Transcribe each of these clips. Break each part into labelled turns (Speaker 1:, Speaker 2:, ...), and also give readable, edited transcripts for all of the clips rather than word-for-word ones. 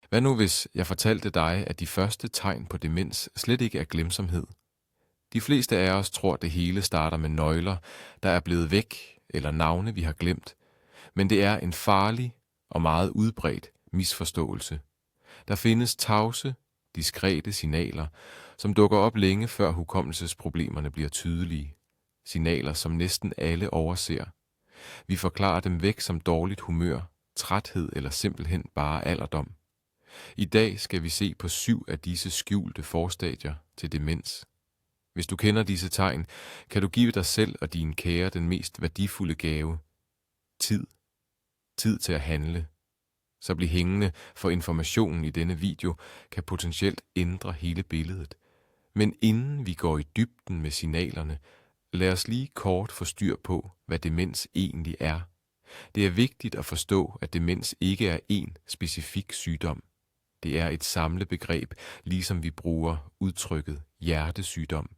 Speaker 1: Hvad nu hvis jeg fortalte dig, at de første tegn på demens slet ikke er glemsomhed? De fleste af os tror, det hele starter med nøgler, der er blevet væk, eller navne, vi har glemt. Men det er en farlig og meget udbredt misforståelse. Der findes tavse, diskrete signaler, som dukker op længe før hukommelsesproblemerne bliver tydelige. Signaler, som næsten alle overser. Vi forklarer dem væk som dårligt humør, træthed eller simpelthen bare alderdom. I dag skal vi se på 7 af disse skjulte forstadier til demens. Hvis du kender disse tegn, kan du give dig selv og dine kære den mest værdifulde gave. Tid. Tid til at handle. Så bliv hængende, for informationen i denne video kan potentielt ændre hele billedet. Men inden vi går i dybden med signalerne, lad os lige kort få styr på, hvad demens egentlig er. Det er vigtigt at forstå, at demens ikke er én specifik sygdom. Det er et samlebegreb, ligesom vi bruger udtrykket hjertesygdom.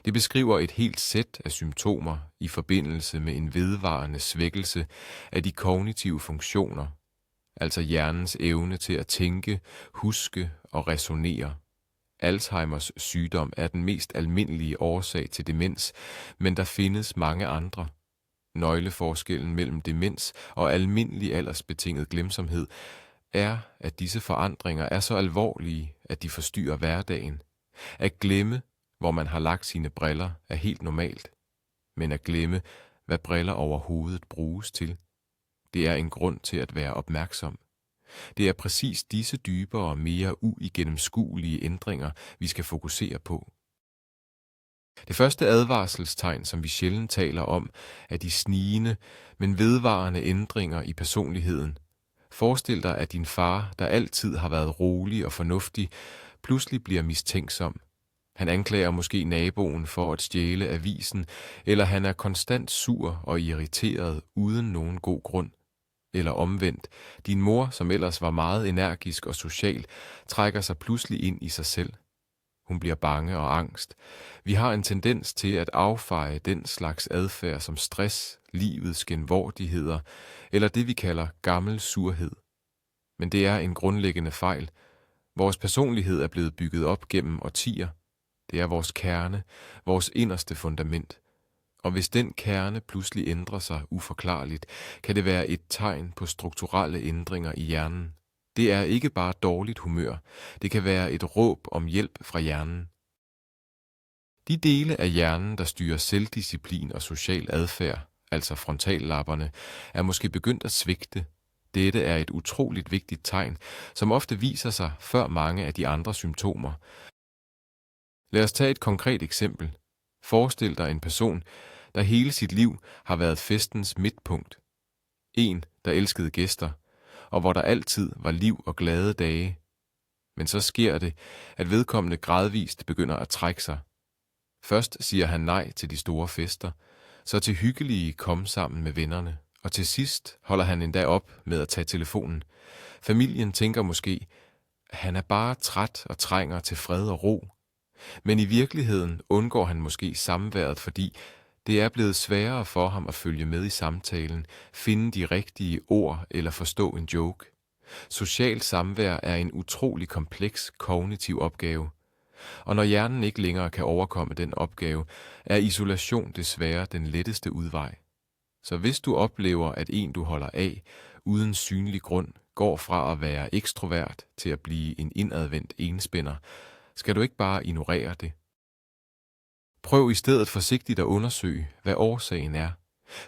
Speaker 1: Det beskriver et helt sæt af symptomer i forbindelse med en vedvarende svækkelse af de kognitive funktioner, altså hjernens evne til at tænke, huske og ræsonnere. Alzheimers sygdom er den mest almindelige årsag til demens, men der findes mange andre. Nøgleforskellen mellem demens og almindelig aldersbetinget glemsomhed er, at disse forandringer er så alvorlige, at de forstyrrer hverdagen. At glemme, hvor man har lagt sine briller, er helt normalt. Men at glemme, hvad briller overhovedet bruges til, det er en grund til at være opmærksom. Det er præcis disse dybere og mere uigennemskuelige ændringer, vi skal fokusere på. Det første advarselstegn, som vi sjældent taler om, er de snigende, men vedvarende ændringer i personligheden. Forestil dig, at din far, der altid har været rolig og fornuftig, pludselig bliver mistænksom. Han anklager måske naboen for at stjæle avisen, eller han er konstant sur og irriteret uden nogen god grund. Eller omvendt, din mor, som ellers var meget energisk og social, trækker sig pludselig ind i sig selv. Hun bliver bange og angst. Vi har en tendens til at affeje den slags adfærd som stress, livets genvordigheder, eller det vi kalder gammel surhed. Men det er en grundlæggende fejl. Vores personlighed er blevet bygget op gennem årtier. Det er vores kerne, vores inderste fundament. Og hvis den kerne pludselig ændrer sig uforklarligt, kan det være et tegn på strukturelle ændringer i hjernen. Det er ikke bare dårligt humør. Det kan være et råb om hjælp fra hjernen. De dele af hjernen, der styrer selvdisciplin og social adfærd, altså frontallapperne, er måske begyndt at svigte. Dette er et utroligt vigtigt tegn, som ofte viser sig før mange af de andre symptomer. Lad os tage et konkret eksempel. Forestil dig en person, der hele sit liv har været festens midtpunkt. En, der elskede gæster, og hvor der altid var liv og glade dage. Men så sker det, at vedkommende gradvist begynder at trække sig. Først siger han nej til de store fester, så til hyggelige kom sammen med vennerne, og til sidst holder han endda op med at tage telefonen. Familien tænker måske, at han er bare træt og trænger til fred og ro. Men i virkeligheden undgår han måske samværet, fordi det er blevet sværere for ham at følge med i samtalen, finde de rigtige ord eller forstå en joke. Socialt samvær er en utrolig kompleks kognitiv opgave. Og når hjernen ikke længere kan overkomme den opgave, er isolation desværre den letteste udvej. Så hvis du oplever, at en du holder af, uden synlig grund, går fra at være ekstrovert til at blive en indadvendt enspænder, skal du ikke bare ignorere det. Prøv i stedet forsigtigt at undersøge, hvad årsagen er,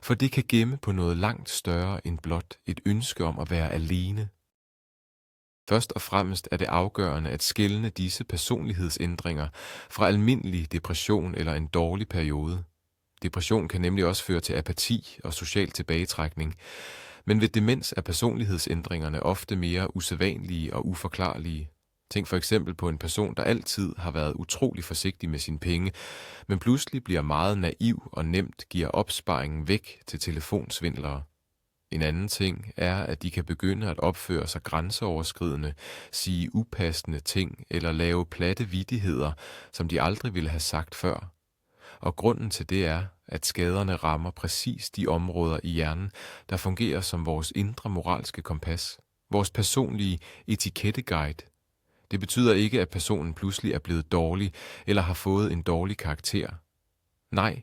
Speaker 1: for det kan gemme på noget langt større end blot et ønske om at være alene. Først og fremmest er det afgørende at skelne disse personlighedsændringer fra almindelig depression eller en dårlig periode. Depression kan nemlig også føre til apati og social tilbagetrækning, men ved demens er personlighedsændringerne ofte mere usædvanlige og uforklarlige. Tænk for eksempel på en person, der altid har været utrolig forsigtig med sine penge, men pludselig bliver meget naiv og nemt giver opsparingen væk til telefonsvindlere. En anden ting er, at de kan begynde at opføre sig grænseoverskridende, sige upassende ting eller lave platte vittigheder, som de aldrig ville have sagt før. Og grunden til det er, at skaderne rammer præcis de områder i hjernen, der fungerer som vores indre moralske kompas, vores personlige etiketteguide. Det betyder ikke, at personen pludselig er blevet dårlig eller har fået en dårlig karakter. Nej,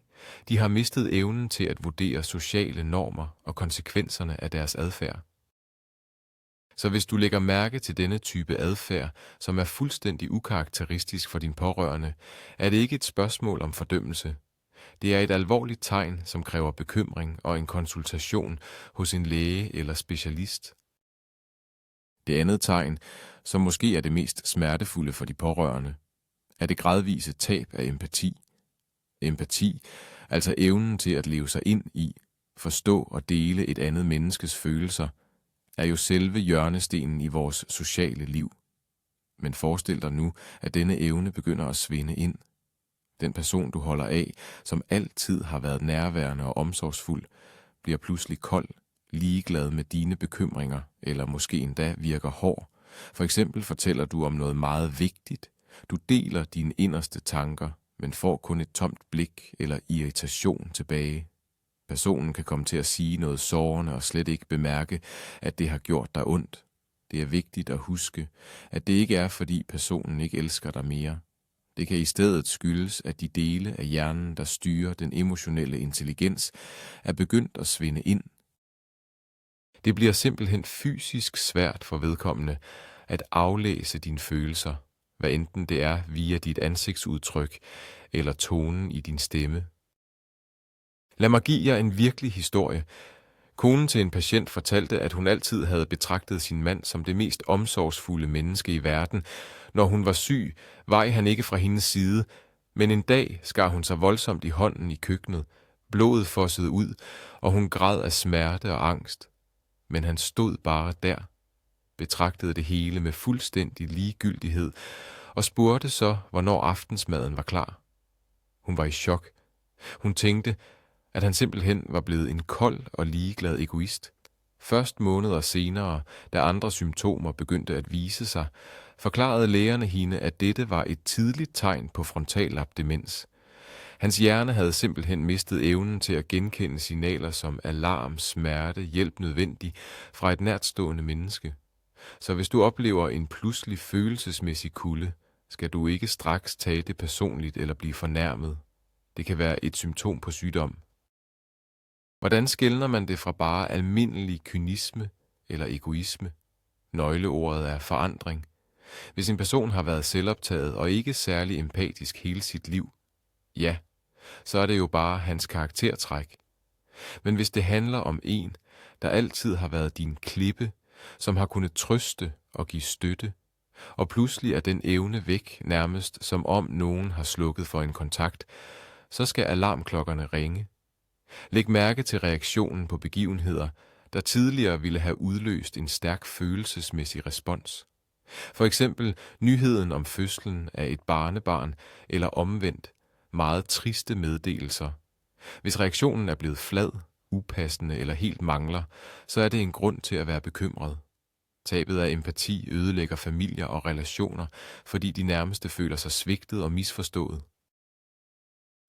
Speaker 1: de har mistet evnen til at vurdere sociale normer og konsekvenserne af deres adfærd. Så hvis du lægger mærke til denne type adfærd, som er fuldstændig ukarakteristisk for din pårørende, er det ikke et spørgsmål om fordømmelse. Det er et alvorligt tegn, som kræver bekymring og en konsultation hos en læge eller specialist. Det andet tegn, som måske er det mest smertefulde for de pårørende, er det gradvise tab af empati. Empati, altså evnen til at leve sig ind i, forstå og dele et andet menneskes følelser, er jo selve hjørnestenen i vores sociale liv. Men forestil dig nu, at denne evne begynder at svinde ind. Den person, du holder af, som altid har været nærværende og omsorgsfuld, bliver pludselig kold, ligeglad med dine bekymringer, eller måske endda virker hård. For eksempel fortæller du om noget meget vigtigt. Du deler dine inderste tanker, men får kun et tomt blik eller irritation tilbage. Personen kan komme til at sige noget sårende og slet ikke bemærke, at det har gjort dig ondt. Det er vigtigt at huske, at det ikke er, fordi personen ikke elsker dig mere. Det kan i stedet skyldes, at de dele af hjernen, der styrer den emotionelle intelligens, er begyndt at svinde ind. Det bliver simpelthen fysisk svært for vedkommende at aflæse dine følelser, hvad enten det er via dit ansigtsudtryk eller tonen i din stemme. Lad mig give jer en virkelig historie. Konen til en patient fortalte, at hun altid havde betragtet sin mand som det mest omsorgsfulde menneske i verden. Når hun var syg, veg han ikke fra hendes side, men en dag skar hun sig voldsomt i hånden i køkkenet. Blodet fossede ud, og hun græd af smerte og angst. Men han stod bare der, betragtede det hele med fuldstændig ligegyldighed og spurgte så, hvornår aftensmaden var klar. Hun var i chok. Hun tænkte, at han simpelthen var blevet en kold og ligeglad egoist. Først måneder senere, da andre symptomer begyndte at vise sig, forklarede lægerne hende, at dette var et tidligt tegn på frontallapdemens. Hans hjerne havde simpelthen mistet evnen til at genkende signaler som alarm, smerte, hjælp nødvendig fra et nærtstående menneske. Så hvis du oplever en pludselig følelsesmæssig kulde, skal du ikke straks tage det personligt eller blive fornærmet. Det kan være et symptom på sygdom. Hvordan skelner man det fra bare almindelig kynisme eller egoisme? Nøgleordet er forandring. Hvis en person har været selvoptaget og ikke særlig empatisk hele sit liv, ja, så er det jo bare hans karaktertræk. Men hvis det handler om en, der altid har været din klippe, som har kunnet trøste og give støtte, og pludselig er den evne væk, nærmest som om nogen har slukket for en kontakt, så skal alarmklokkerne ringe. Læg mærke til reaktionen på begivenheder, der tidligere ville have udløst en stærk følelsesmæssig respons. For eksempel nyheden om fødslen af et barnebarn eller omvendt, meget triste meddelelser. Hvis reaktionen er blevet flad, upassende eller helt mangler, så er det en grund til at være bekymret. Tabet af empati ødelægger familier og relationer, fordi de nærmeste føler sig svigtet og misforstået.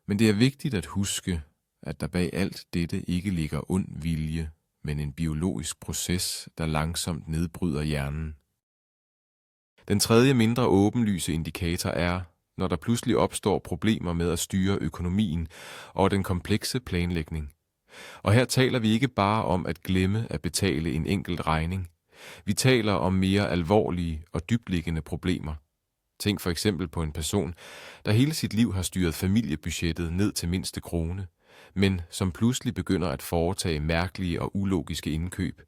Speaker 1: Men det er vigtigt at huske, at der bag alt dette ikke ligger ond vilje, men en biologisk proces, der langsomt nedbryder hjernen. Den tredje mindre åbenlyse indikator er, når der pludselig opstår problemer med at styre økonomien og den komplekse planlægning. Og her taler vi ikke bare om at glemme at betale en enkelt regning. Vi taler om mere alvorlige og dybtliggende problemer. Tænk for eksempel på en person, der hele sit liv har styret familiebudgettet ned til mindste krone, men som pludselig begynder at foretage mærkelige og ulogiske indkøb.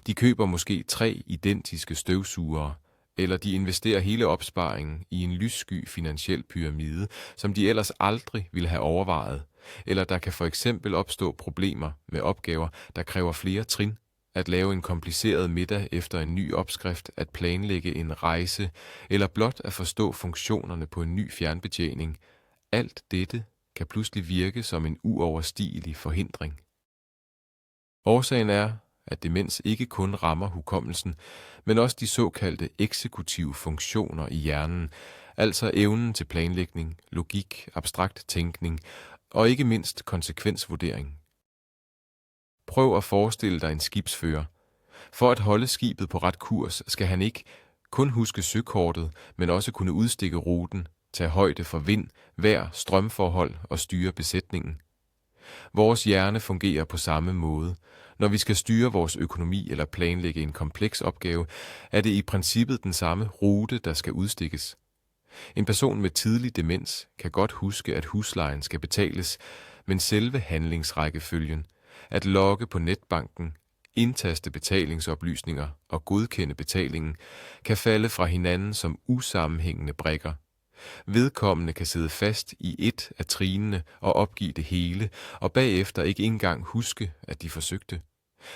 Speaker 1: De køber måske 3 identiske støvsugere, eller de investerer hele opsparingen i en lyssky finansiel pyramide, som de ellers aldrig ville have overvejet. Eller der kan for eksempel opstå problemer med opgaver, der kræver flere trin. At lave en kompliceret middag efter en ny opskrift, at planlægge en rejse, eller blot at forstå funktionerne på en ny fjernbetjening. Alt dette kan pludselig virke som en uoverstigelig forhindring. Årsagen er, at demens ikke kun rammer hukommelsen, men også de såkaldte eksekutive funktioner i hjernen, altså evnen til planlægning, logik, abstrakt tænkning og ikke mindst konsekvensvurdering. Prøv at forestille dig en skibsfører. For at holde skibet på ret kurs, skal han ikke kun huske søkortet, men også kunne udstikke ruten, tage højde for vind, vejr, strømforhold og styre besætningen. Vores hjerne fungerer på samme måde. Når vi skal styre vores økonomi eller planlægge en kompleks opgave, er det i princippet den samme rute, der skal udstikkes. En person med tidlig demens kan godt huske, at huslejen skal betales, men selve handlingsrækkefølgen, at logge på netbanken, indtaste betalingsoplysninger og godkende betalingen, kan falde fra hinanden som usammenhængende brikker. Vedkommende kan sidde fast i et af trinene og opgive det hele, og bagefter ikke engang huske, at de forsøgte.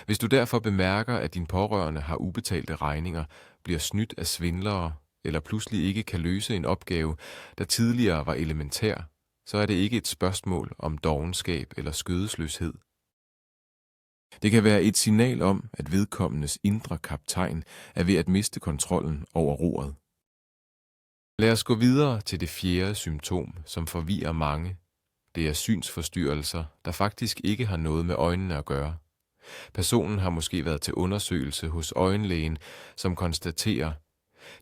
Speaker 1: Hvis du derfor bemærker, at din pårørende har ubetalte regninger, bliver snydt af svindlere, eller pludselig ikke kan løse en opgave, der tidligere var elementær, så er det ikke et spørgsmål om dovenskab eller skødesløshed. Det kan være et signal om, at vedkommendes indre kaptajn er ved at miste kontrollen over roret. Lad os gå videre til det fjerde symptom, som forvirrer mange. Det er synsforstyrrelser, der faktisk ikke har noget med øjnene at gøre. Personen har måske været til undersøgelse hos øjenlægen, som konstaterer: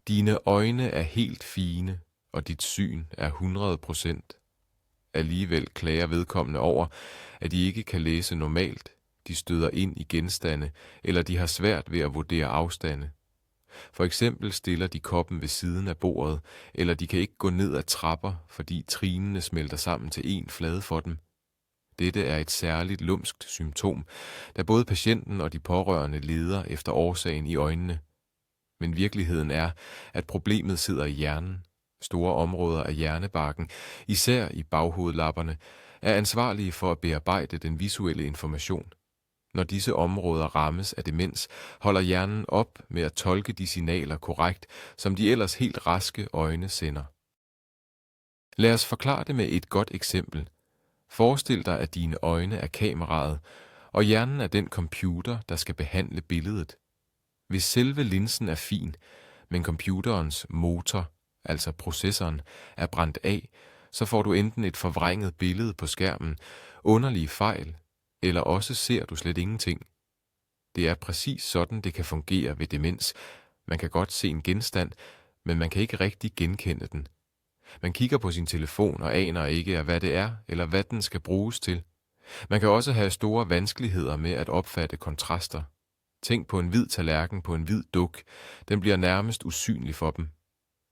Speaker 1: dine øjne er helt fine, og dit syn er 100%. Alligevel klager vedkommende over, at de ikke kan læse normalt, de støder ind i genstande, eller de har svært ved at vurdere afstande. For eksempel stiller de koppen ved siden af bordet, eller de kan ikke gå ned ad trapper, fordi trinene smelter sammen til en flade for dem. Dette er et særligt lumskt symptom, da både patienten og de pårørende leder efter årsagen i øjnene. Men virkeligheden er, at problemet sidder i hjernen. Store områder af hjernebarken, især i baghovedlapperne, er ansvarlige for at bearbejde den visuelle information. Når disse områder rammes af demens, holder hjernen op med at tolke de signaler korrekt, som de ellers helt raske øjne sender. Lad os forklare det med et godt eksempel. Forestil dig, at dine øjne er kameraet, og hjernen er den computer, der skal behandle billedet. Hvis selve linsen er fin, men computerens motor, altså processoren, er brændt af, så får du enten et forvrænget billede på skærmen, underlige fejl, eller også ser du slet ingenting. Det er præcis sådan, det kan fungere ved demens. Man kan godt se en genstand, men man kan ikke rigtig genkende den. Man kigger på sin telefon og aner ikke, hvad det er, eller hvad den skal bruges til. Man kan også have store vanskeligheder med at opfatte kontraster. Tænk på en hvid tallerken på en hvid duk. Den bliver nærmest usynlig for dem.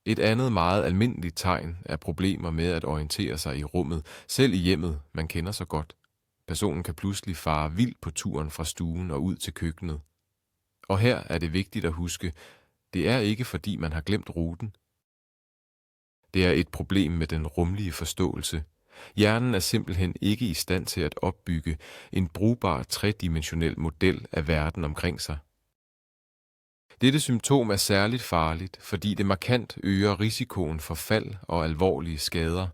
Speaker 1: Et andet meget almindeligt tegn er problemer med at orientere sig i rummet, selv i hjemmet, man kender så godt. Personen kan pludselig fare vildt på turen fra stuen og ud til køkkenet. Og her er det vigtigt at huske, det er ikke fordi man har glemt ruten. Det er et problem med den rumlige forståelse. Hjernen er simpelthen ikke i stand til at opbygge en brugbar tredimensionel model af verden omkring sig. Dette symptom er særligt farligt, fordi det markant øger risikoen for fald og alvorlige skader.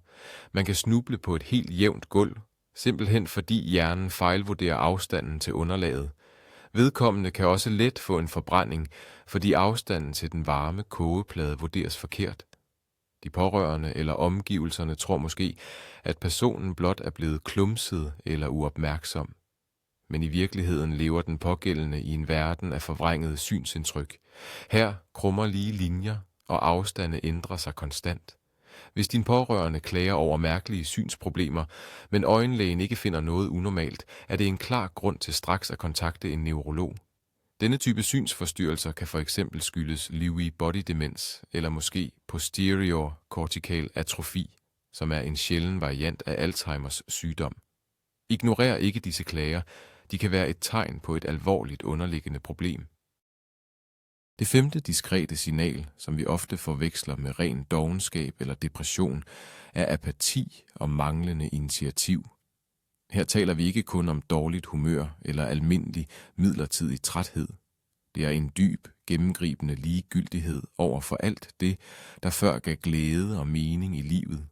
Speaker 1: Man kan snuble på et helt jævnt gulv, simpelthen fordi hjernen fejlvurderer afstanden til underlaget. Vedkommende kan også let få en forbrænding, fordi afstanden til den varme kogeplade vurderes forkert. De pårørende eller omgivelserne tror måske, at personen blot er blevet klumset eller uopmærksom. Men i virkeligheden lever den pågældende i en verden af forvrængede synsindtryk. Her krummer lige linjer, og afstande ændrer sig konstant. Hvis din pårørende klager over mærkelige synsproblemer, men øjenlægen ikke finder noget unormalt, er det en klar grund til straks at kontakte en neurolog. Denne type synsforstyrrelser kan for eksempel skyldes Lewy body demens eller måske posterior cortical atrofi, som er en sjælden variant af Alzheimers sygdom. Ignorer ikke disse klager, de kan være et tegn på et alvorligt underliggende problem. Det femte diskrete signal, som vi ofte forveksler med ren dovenskab eller depression, er apati og manglende initiativ. Her taler vi ikke kun om dårligt humør eller almindelig midlertidig træthed. Det er en dyb, gennemgribende ligegyldighed over for alt det, der før gav glæde og mening i livet.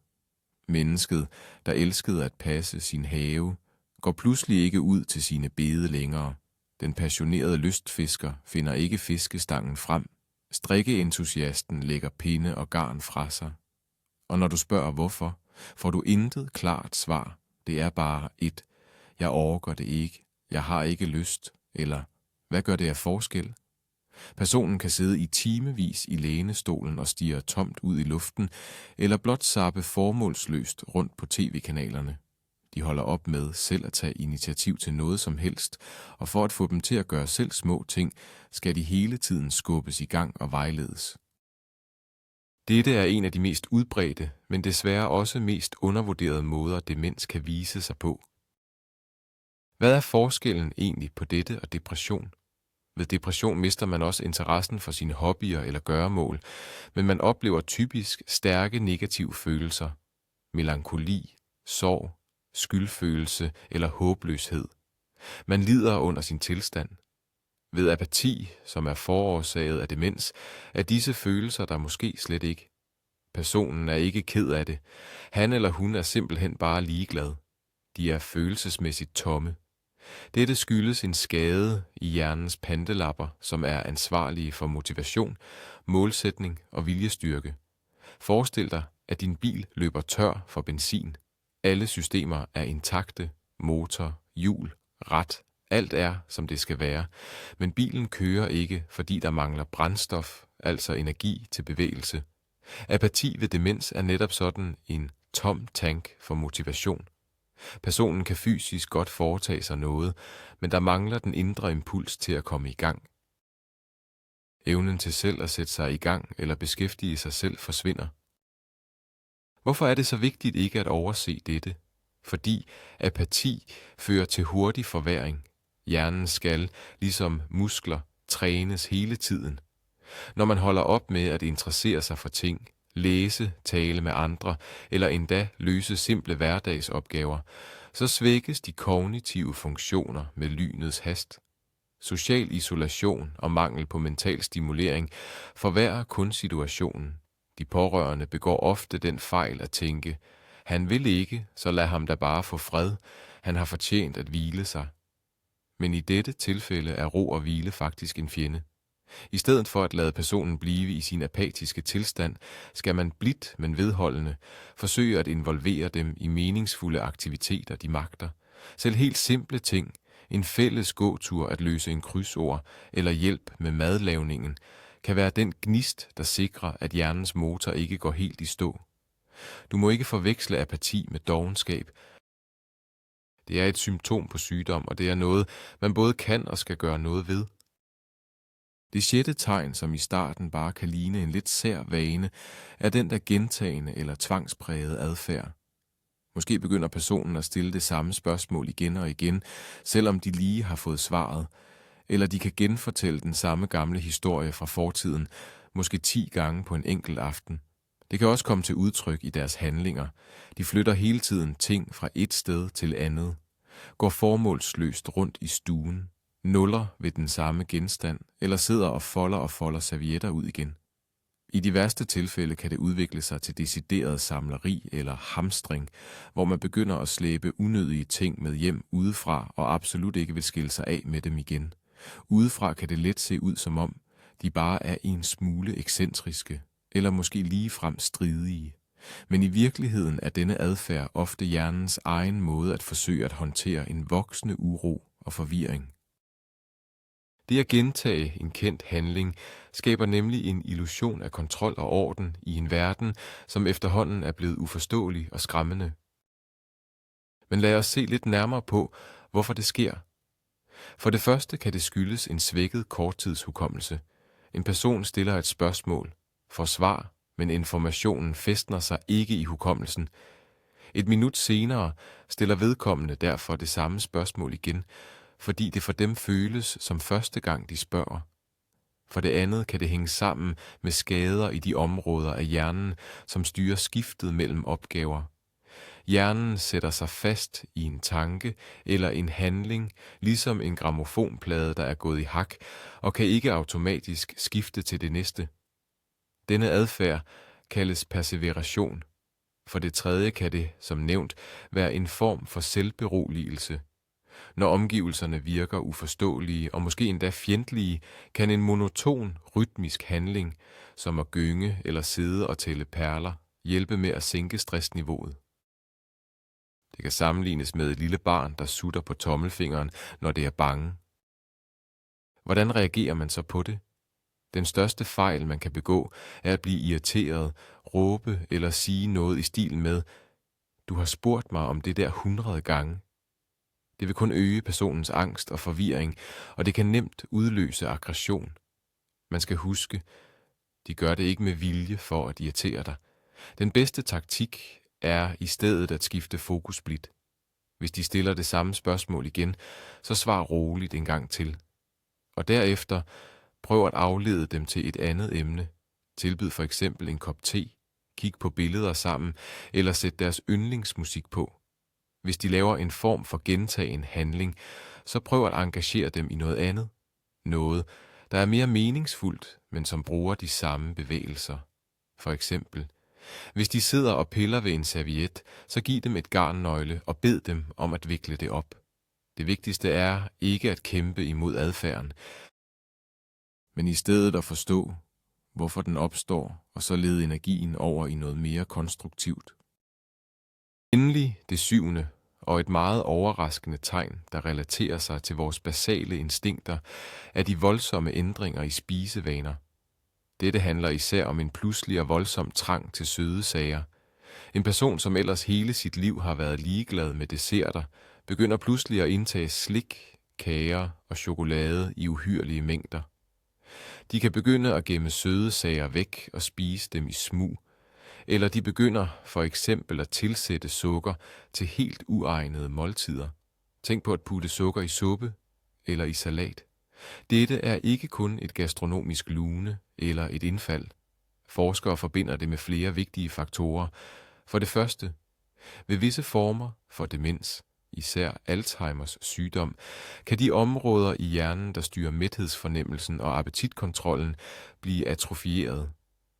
Speaker 1: Mennesket, der elskede at passe sin have, går pludselig ikke ud til sine bede længere. Den passionerede lystfisker finder ikke fiskestangen frem. Strikkeentusiasten lægger pinde og garn fra sig. Og når du spørger hvorfor, får du intet klart svar. Det er bare et: jeg orker det ikke, jeg har ikke lyst, eller Hvad gør det af forskel? Personen kan sidde i timevis i lænestolen og stirre tomt ud i luften, eller blot zappe formålsløst rundt på tv-kanalerne. De holder op med selv at tage initiativ til noget som helst, og for at få dem til at gøre selv små ting, skal de hele tiden skubbes i gang og vejledes. Dette er en af de mest udbredte, men desværre også mest undervurderede måder, demens kan vise sig på. Hvad er forskellen egentlig på dette og depression? Ved depression mister man også interessen for sine hobbyer eller gøremål, men man oplever typisk stærke negative følelser, melankoli, sorg, skyldfølelse eller håbløshed. Man lider under sin tilstand. Ved apati, som er forårsaget af demens, er disse følelser der måske slet ikke. Personen er ikke ked af det. Han eller hun er simpelthen bare ligeglad. De er følelsesmæssigt tomme. Dette skyldes en skade i hjernens pantelapper, som er ansvarlige for motivation, målsætning og viljestyrke. Forestil dig, at din bil løber tør for benzin. Alle systemer er intakte, motor, hjul, rat, alt er, som det skal være, men bilen kører ikke, fordi der mangler brændstof, altså energi til bevægelse. Apati ved demens er netop sådan en tom tank for motivation. Personen kan fysisk godt foretage sig noget, men der mangler den indre impuls til at komme i gang. Evnen til selv at sætte sig i gang eller beskæftige sig selv forsvinder. Hvorfor er det så vigtigt ikke at overse dette? Fordi apati fører til hurtig forværring. Hjernen skal, ligesom muskler, trænes hele tiden. Når man holder op med at interessere sig for ting, læse, tale med andre eller endda løse simple hverdagsopgaver, så svækkes de kognitive funktioner med lynets hast. Social isolation og mangel på mental stimulering forværrer kun situationen. De pårørende begår ofte den fejl at tænke, han vil ikke, så lad ham da bare få fred, han har fortjent at hvile sig. Men i dette tilfælde er ro og hvile faktisk en fjende. I stedet for at lade personen blive i sin apatiske tilstand, skal man blidt, men vedholdende, forsøge at involvere dem i meningsfulde aktiviteter, de magter. Selv helt simple ting, en fælles gåtur at løse en krydsord eller hjælp med madlavningen, kan være den gnist, der sikrer, at hjernens motor ikke går helt i stå. Du må ikke forveksle apati med dovenskab. Det er et symptom på sygdom, og det er noget, man både kan og skal gøre noget ved. Det 6. tegn, som i starten bare kan ligne en lidt sær vane, er den der gentagende eller tvangsprægede adfærd. Måske begynder personen at stille det samme spørgsmål igen og igen, selvom de lige har fået svaret, eller de kan genfortælle den samme gamle historie fra fortiden, måske 10 gange på en enkelt aften. Det kan også komme til udtryk i deres handlinger. De flytter hele tiden ting fra et sted til andet, går formålsløst rundt i stuen, nuller ved den samme genstand, eller sidder og folder servietter ud igen. I de værste tilfælde kan det udvikle sig til decideret samleri eller hamstring, hvor man begynder at slæbe unødige ting med hjem udefra og absolut ikke vil skille sig af med dem igen. Udefra kan det let se ud som om, de bare er en smule ekscentriske, eller måske ligefrem stridige. Men i virkeligheden er denne adfærd ofte hjernens egen måde at forsøge at håndtere en voksende uro og forvirring. Det at gentage en kendt handling skaber nemlig en illusion af kontrol og orden i en verden, som efterhånden er blevet uforståelig og skræmmende. Men lad os se lidt nærmere på, hvorfor det sker. For det første kan det skyldes en svækket korttidshukommelse. En person stiller et spørgsmål, får svar, men informationen fæstner sig ikke i hukommelsen. Et minut senere stiller vedkommende derfor det samme spørgsmål igen, fordi det for dem føles som første gang, de spørger. For det andet kan det hænge sammen med skader i de områder af hjernen, som styrer skiftet mellem opgaver. Hjernen sætter sig fast i en tanke eller en handling, ligesom en grammofonplade, der er gået i hak, og kan ikke automatisk skifte til det næste. Denne adfærd kaldes perseveration. For det tredje kan det, som nævnt, være en form for selvberoligelse. Når omgivelserne virker uforståelige og måske endda fjendtlige, kan en monoton, rytmisk handling, som at gynge eller sidde og tælle perler, hjælpe med at sænke stressniveauet. Det kan sammenlignes med et lille barn, der sutter på tommelfingeren, når det er bange. Hvordan reagerer man så på det? Den største fejl, man kan begå, er at blive irriteret, råbe eller sige noget i stil med: "Du har spurgt mig om det der 100 gange." Det vil kun øge personens angst og forvirring, og det kan nemt udløse aggression. Man skal huske, de gør det ikke med vilje for at irritere dig. Den bedste taktik er i stedet at skifte fokus blidt. Hvis de stiller det samme spørgsmål igen, så svar roligt en gang til. Og derefter prøv at aflede dem til et andet emne. Tilbyd for eksempel en kop te, kig på billeder sammen, eller sæt deres yndlingsmusik på. Hvis de laver en form for gentagen handling, så prøv at engagere dem i noget andet. Noget, der er mere meningsfuldt, men som bruger de samme bevægelser. For eksempel, hvis de sidder og piller ved en serviet, så giv dem et garnnøgle og bed dem om at vikle det op. Det vigtigste er ikke at kæmpe imod adfærden, men i stedet at forstå, hvorfor den opstår, og så lede energien over i noget mere konstruktivt. Endelig det 7. og et meget overraskende tegn, der relaterer sig til vores basale instinkter, er de voldsomme ændringer i spisevaner. Dette handler især om en pludselig og voldsom trang til søde sager. En person, som ellers hele sit liv har været ligeglad med desserter, begynder pludselig at indtage slik, kager og chokolade i uhyrlige mængder. De kan begynde at gemme søde sager væk og spise dem i smug, eller de begynder for eksempel at tilsætte sukker til helt uegnede måltider. Tænk på at putte sukker i suppe eller i salat. Dette er ikke kun et gastronomisk lune eller et indfald. Forskere forbinder det med flere vigtige faktorer. For det første, ved visse former for demens, især Alzheimers sygdom, kan de områder i hjernen, der styrer mæthedsfornemmelsen og appetitkontrollen, blive atrofieret.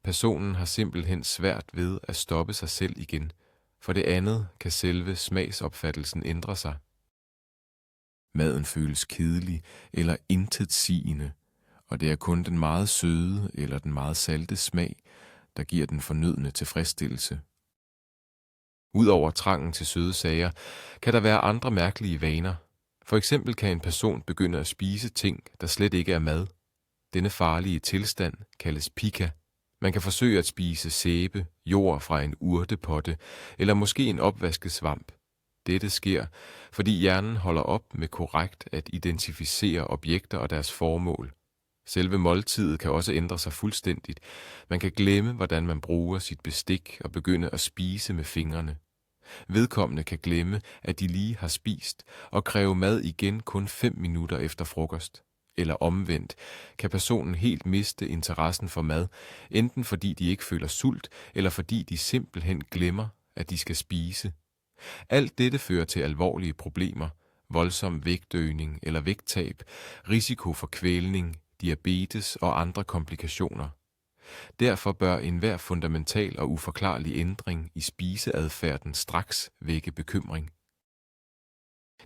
Speaker 1: Personen har simpelthen svært ved at stoppe sig selv igen. For det andet kan selve smagsopfattelsen ændre sig. Maden føles kedelig eller intetsigende, og det er kun den meget søde eller den meget salte smag, der giver den fornødne tilfredsstillelse. Udover trangen til søde sager, kan der være andre mærkelige vaner. For eksempel kan en person begynde at spise ting, der slet ikke er mad. Denne farlige tilstand kaldes pica. Man kan forsøge at spise sæbe, jord fra en urtepotte eller måske en opvasket svamp. Dette sker, fordi hjernen holder op med korrekt at identificere objekter og deres formål. Selve måltidet kan også ændre sig fuldstændigt. Man kan glemme, hvordan man bruger sit bestik og begynde at spise med fingrene. Vedkommende kan glemme, at de lige har spist, og kræve mad igen kun 5 minutter efter frokost. Eller omvendt kan personen helt miste interessen for mad, enten fordi de ikke føler sult, eller fordi de simpelthen glemmer, at de skal spise. Alt dette fører til alvorlige problemer, voldsom vægtøgning eller vægttab, risiko for kvælning, diabetes og andre komplikationer. Derfor bør enhver fundamental og uforklarlig ændring i spiseadfærden straks vække bekymring.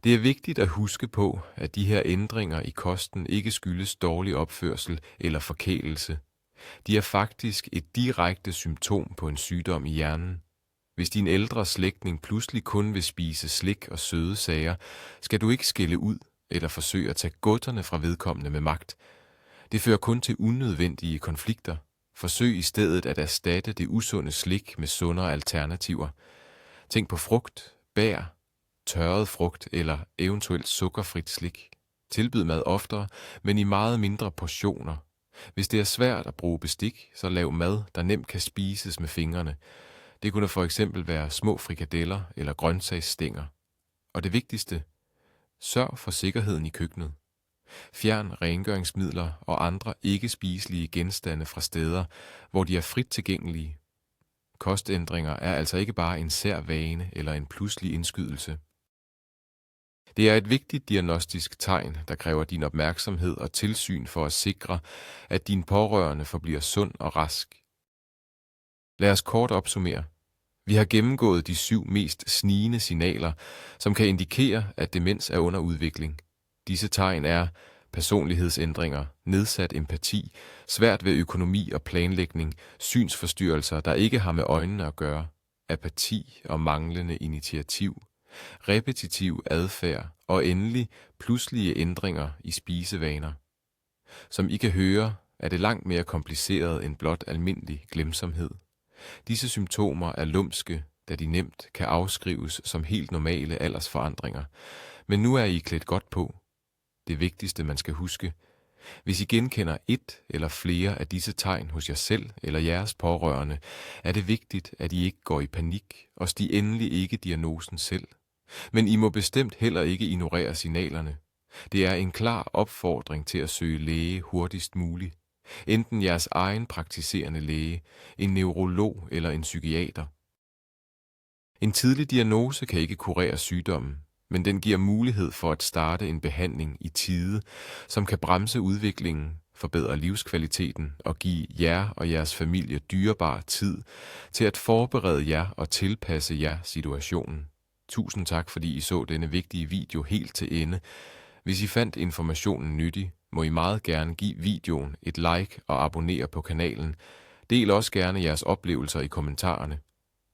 Speaker 1: Det er vigtigt at huske på, at de her ændringer i kosten ikke skyldes dårlig opførsel eller forkælelse. De er faktisk et direkte symptom på en sygdom i hjernen. Hvis din ældre slægtning pludselig kun vil spise slik og søde sager, skal du ikke skælde ud eller forsøge at tage godterne fra vedkommende med magt. Det fører kun til unødvendige konflikter. Forsøg i stedet at erstatte det usunde slik med sundere alternativer. Tænk på frugt, bær, tørret frugt eller eventuelt sukkerfrit slik. Tilbyd mad oftere, men i meget mindre portioner. Hvis det er svært at bruge bestik, så lav mad, der nemt kan spises med fingrene. Det kunne for eksempel være små frikadeller eller grøntsagsstænger. Og det vigtigste, sørg for sikkerheden i køkkenet. Fjern rengøringsmidler og andre ikke spiselige genstande fra steder, hvor de er frit tilgængelige. Kostændringer er altså ikke bare en sær vane eller en pludselig indskydelse. Det er et vigtigt diagnostisk tegn, der kræver din opmærksomhed og tilsyn for at sikre, at din pårørende forbliver sund og rask. Lad os kort opsummere. Vi har gennemgået de 7 mest snigende signaler, som kan indikere, at demens er under udvikling. Disse tegn er personlighedsændringer, nedsat empati, svært ved økonomi og planlægning, synsforstyrrelser, der ikke har med øjnene at gøre, apati og manglende initiativ, repetitiv adfærd og endelig pludselige ændringer i spisevaner. Som I kan høre, er det langt mere kompliceret end blot almindelig glemsomhed. Disse symptomer er lumske, da de nemt kan afskrives som helt normale aldersforandringer. Men nu er I klædt godt på. Det vigtigste, man skal huske: hvis I genkender et eller flere af disse tegn hos jer selv eller jeres pårørende, er det vigtigt, at I ikke går i panik og stig endelig ikke diagnosen selv. Men I må bestemt heller ikke ignorere signalerne. Det er en klar opfordring til at søge læge hurtigst muligt. Enten jeres egen praktiserende læge, en neurolog eller en psykiater. En tidlig diagnose kan ikke kurere sygdommen, men den giver mulighed for at starte en behandling i tide, som kan bremse udviklingen, forbedre livskvaliteten og give jer og jeres familie dyrebar tid til at forberede jer og tilpasse jer situationen. Tusind tak, fordi I så denne vigtige video helt til ende. Hvis I fandt informationen nyttig, må I meget gerne give videoen et like og abonnere på kanalen. Del også gerne jeres oplevelser i kommentarerne.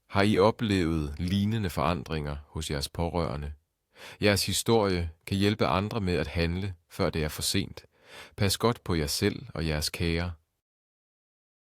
Speaker 1: Har I oplevet lignende forandringer hos jeres pårørende? Jeres historie kan hjælpe andre med at handle, før det er for sent. Pas godt på jer selv og jeres kære.